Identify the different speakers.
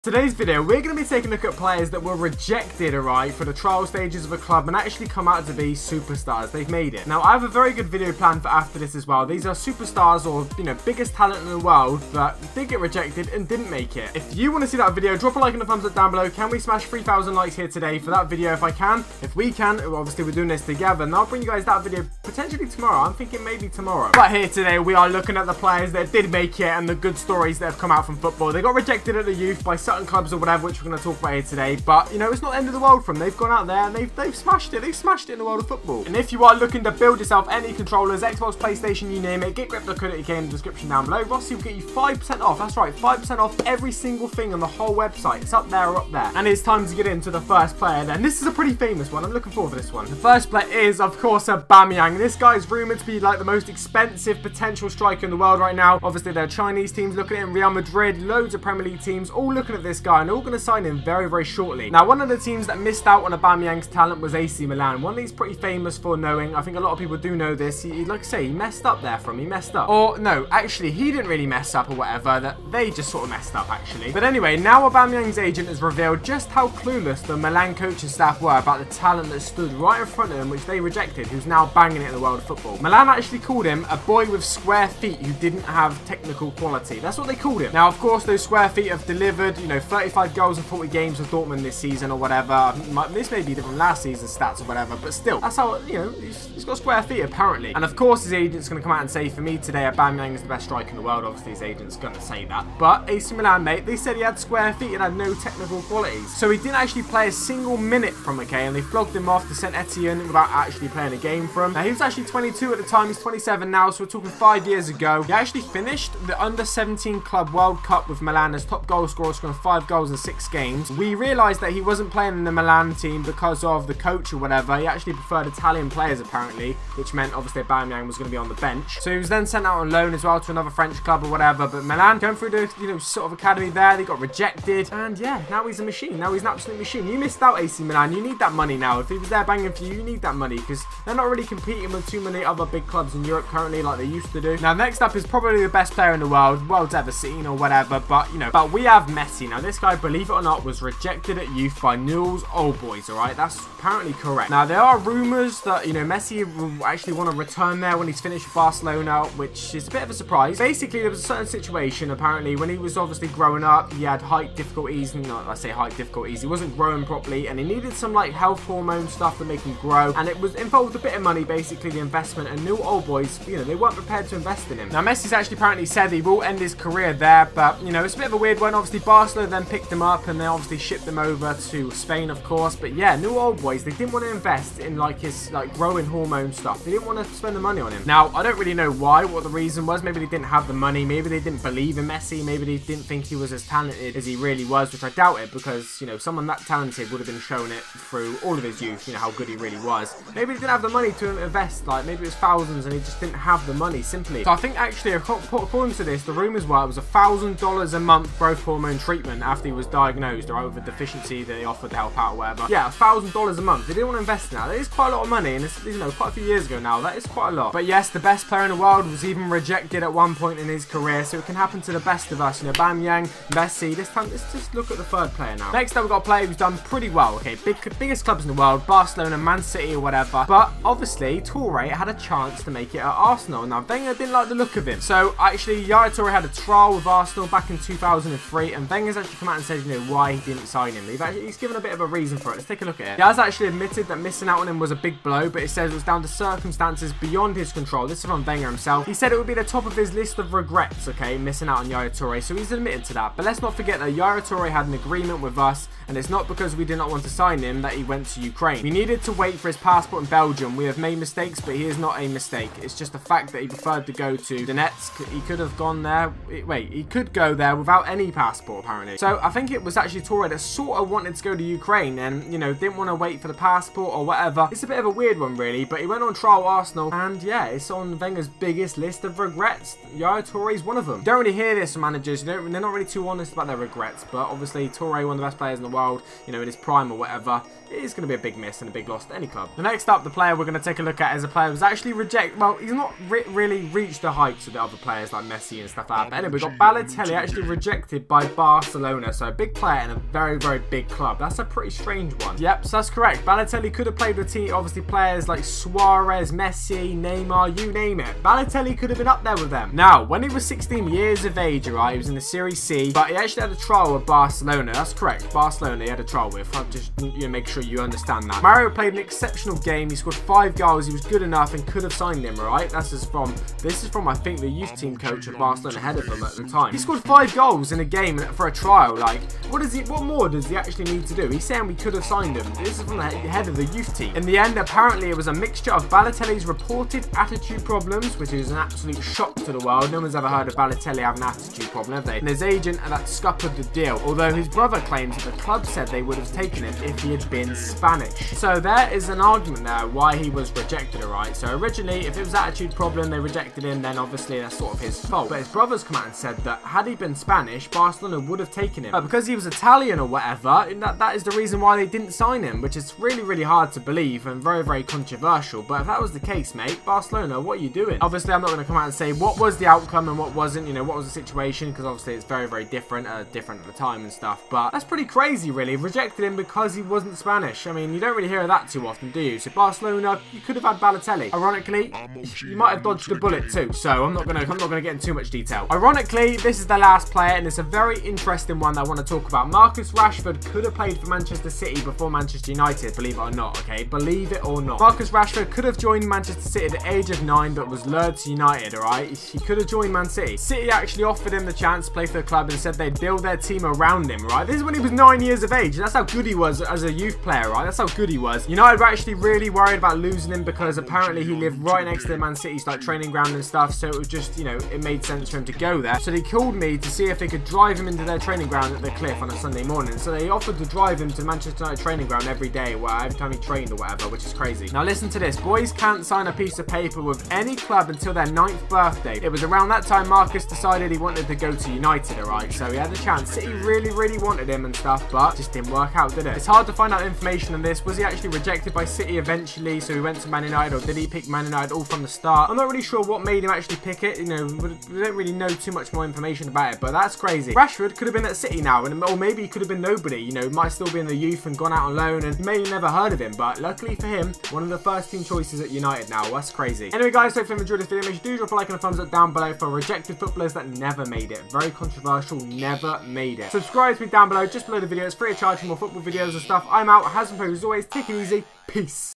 Speaker 1: Today's video, we're going to be taking a look at players that were rejected, alright, for the trial stages of a club and actually come out to be superstars. They've made it. Now, I have a very good video planned for after this as well. These are superstars or, biggest talent in the world that did get rejected and didn't make it. If you want to see that video, drop a like and a thumbs up down below. Can we smash 3,000 likes here today for that video if I can? If we can, obviously we're doing this together, and I'll bring you guys that video potentially tomorrow. I'm thinking maybe tomorrow. But here today, we are looking at the players that did make it and the good stories that have come out from football. They got rejected at the youth by certain clubs or whatever, which we're going to talk about here today, but it's not the end of the world for them. They've gone out there and they've smashed it. They've smashed it in the world of football. And if you are looking to build yourself any controllers, Xbox, PlayStation, you name it, GetGripped.co.uk in the description down below. Rossi will get you 5% off. That's right, 5% off every single thing on the whole website. It's up there or up there. And it's time to get into the first player then. This is a pretty famous one. I'm looking forward to this one. The first player is, of course, Aubameyang. This guy's rumoured to be like the most expensive potential striker in the world right now. Obviously, there are Chinese teams looking at him, Real Madrid, loads of Premier League teams all looking at this guy, and they're all going to sign him very, very shortly. Now, one of the teams that missed out on Aubameyang's talent was AC Milan. One that he's pretty famous for knowing. I think a lot of people do know this. He like I say, he messed up there for him. He messed up. Or, no, actually, he didn't really mess up or whatever. That they just sort of messed up, actually. But anyway, now Aubameyang's agent has revealed just how clueless the Milan coaching staff were about the talent that stood right in front of them, which they rejected, who's now banging it in the world of football. Milan actually called him a boy with square feet who didn't have technical quality. That's what they called him. Now, of course, those square feet have delivered, 35 goals in 40 games for Dortmund this season or whatever. This may be from last season's stats or whatever, but still, that's how, he's got square feet apparently. And of course, his agent's going to come out and say, for me today, Aubameyang is the best striker in the world. Obviously, his agent's going to say that. But AC Milan, mate, they said he had square feet and had no technical qualities. So he didn't actually play a single minute from and they flogged him off to St. Etienne without actually playing a game for him. Now, he was actually 22 at the time. He's 27 now, so we're talking 5 years ago. He actually finished the Under-17 Club World Cup with Milan as top goal scorer, scoring 5 goals in 6 games. We realised that he wasn't playing in the Milan team because of the coach or whatever. He actually preferred Italian players apparently, which meant obviously Aubameyang was going to be on the bench. So he was then sent out on loan as well to another French club or whatever. But Milan going through the sort of academy there, they got rejected, and yeah, now he's a machine. Now he's an absolute machine. You missed out, AC Milan. You need that money now. If he was there banging for you, you need that money because they're not really competing with too many other big clubs in Europe currently like they used to do. Now next up is probably the best player in the world's ever seen or whatever. But but we have Messi. Now this guy, believe it or not, was rejected at youth by Newell's Old Boys. All right, that's apparently correct. Now there are rumours that Messi will actually want to return there when he's finished with Barcelona, which is a bit of a surprise. Basically, there was a certain situation apparently when he was obviously growing up. He had height difficulties. Not I say height difficulties. He wasn't growing properly, and he needed some like health hormone stuff to make him grow. And it was involved a bit of money, basically the investment. And Newell's Old Boys, they weren't prepared to invest in him. Now Messi's actually apparently said he will end his career there, but it's a bit of a weird one. Obviously Barcelona then picked him up, and they obviously shipped him over to Spain, of course. But yeah, Newell's Old Boys, they didn't want to invest in his growing hormone stuff. They didn't want to spend the money on him. Now I don't really know what the reason was. Maybe they didn't have the money. Maybe they didn't believe in Messi. Maybe they didn't think he was as talented as he really was, which I doubt it, because someone that talented would have been shown it through all of his youth. How good he really was. Maybe they didn't have the money to invest. Maybe it was thousands, and he just didn't have the money simply. So I think actually, according to this, the rumors were it was $1,000 a month growth hormone treatment after he was diagnosed or with a deficiency that they offered to help out or whatever. Yeah, $1,000 a month. They didn't want to invest in that. That is quite a lot of money, and it's quite a few years ago now. That is quite a lot. But yes, the best player in the world was even rejected at one point in his career, so it can happen to the best of us. Aubameyang, Messi. This time, let's just look at the third player now. Next up, we've got a player who's done pretty well. Okay, biggest clubs in the world, Barcelona, Man City, or whatever. But obviously, Toure had a chance to make it at Arsenal. Now, Wenger didn't like the look of him. So actually, Yaya Toure had a trial with Arsenal back in 2003, and Wenger's actually come out and said, why he didn't sign him. He's given a bit of a reason for it. Let's take a look at it. He has actually admitted that missing out on him was a big blow, but it says it was down to circumstances beyond his control. This is from Wenger himself. He said it would be the top of his list of regrets, okay, missing out on Yaya Toure. So he's admitted to that. But let's not forget that Yaya Toure had an agreement with us, and it's not because we did not want to sign him that he went to Ukraine. We needed to wait for his passport in Belgium. We have made mistakes, but he is not a mistake. It's just the fact that he preferred to go to Donetsk. He could have gone there. Wait, he could go there without any passport, apparently. So I think it was actually Toure that sort of wanted to go to Ukraine and, didn't want to wait for the passport or whatever. It's a bit of a weird one, really, but he went on trial at Arsenal, and yeah, it's on Wenger's biggest list of regrets. Yaya Toure is one of them. You don't really hear this from managers. They're not really too honest about their regrets, but obviously Toure, one of the best players in the world, in his prime or whatever, it is going to be a big miss and a big loss to any club. The next up, the player we're going to take a look at is a player who was actually rejected. Well, he's not really reached the heights of the other players like Messi and stuff like that. But anyway, we've got Balotelli actually rejected by Barca Barcelona. So a big player in a very, very big club. That's a pretty strange one. Yep, so that's correct. Balotelli could have played with team, obviously players like Suarez, Messi, Neymar, you name it. Balotelli could have been up there with them. Now, when he was 16 years of age, right, he was in the Serie C, but he actually had a trial with Barcelona. That's correct. Barcelona he had a trial with. I'll just make sure you understand that. Mario played an exceptional game. He scored 5 goals. He was good enough and could have signed him, right? This is from I think the youth team coach of Barcelona, head of them at the time. He scored 5 goals in a game for a trial. Like, what more does he actually need to do? He's saying we could have signed him. This is from the head of the youth team. In the end, apparently it was a mixture of Balotelli's reported attitude problems, which is an absolute shock to the world. No one's ever heard of Balotelli having an attitude problem, have they? And his agent that scuppered the deal, although his brother claims that the club said they would have taken him if he had been Spanish. So there is an argument there why he was rejected, alright? So originally, if it was attitude problem, they rejected him, then obviously that's sort of his fault. But his brother's come out and said that had he been Spanish, Barcelona would have taken him. But because he was Italian or whatever, that is the reason why they didn't sign him, which is really, really hard to believe and very, very controversial. But if that was the case, mate, Barcelona, what are you doing? Obviously, I'm not going to come out and say what was the outcome and what wasn't, you know, what was the situation, because obviously it's very, very different at the time and stuff. But that's pretty crazy, really. Rejected him because he wasn't Spanish. I mean, you don't really hear that too often, do you? So Barcelona, you could have had Balotelli. Ironically, you might have dodged a bullet too. So I'm not gonna get into too much detail. Ironically, this is the last player, and it's a very interesting one that I want to talk about. Marcus Rashford could have played for Manchester City before Manchester United, believe it or not, okay? Believe it or not. Marcus Rashford could have joined Manchester City at the age of 9, but was lured to United, alright? He could have joined Man City. City actually offered him the chance to play for the club and said they'd build their team around him, right? This is when he was 9 years of age. That's how good he was as a youth player, right? That's how good he was. United were actually really worried about losing him because apparently he lived right next to the Man City's like training ground and stuff, so it was just, you know, it made sense for him to go there. So they called me to see if they could drive him into their training ground at the Cliff on a Sunday morning. So they offered to drive him to Manchester United training ground every day, every time he trained or whatever, which is crazy. Now listen to this. Boys can't sign a piece of paper with any club until their 9th birthday. It was around that time Marcus decided he wanted to go to United, alright? So he had the chance. City really, really wanted him and stuff, but just didn't work out, did it? It's hard to find out information on this. Was he actually rejected by City eventually, so he went to Man United, or did he pick Man United all from the start? I'm not really sure what made him actually pick it. You know, we don't really know too much more information about it, but that's crazy. Rashford could have been at City now, or maybe he could have been nobody. You know, might still be in the youth and gone out on loan, and you may have never heard of him, but luckily for him, one of the first team choices at United now. That's crazy. Anyway, guys, hopefully you enjoyed this video. Make sure you do drop a like and a thumbs up down below for rejected footballers that never made it. Very controversial, never made it. Subscribe to me down below, just below the video. It's free of charge for more football videos and stuff. I'm out. Has been as always. Take it easy. Peace.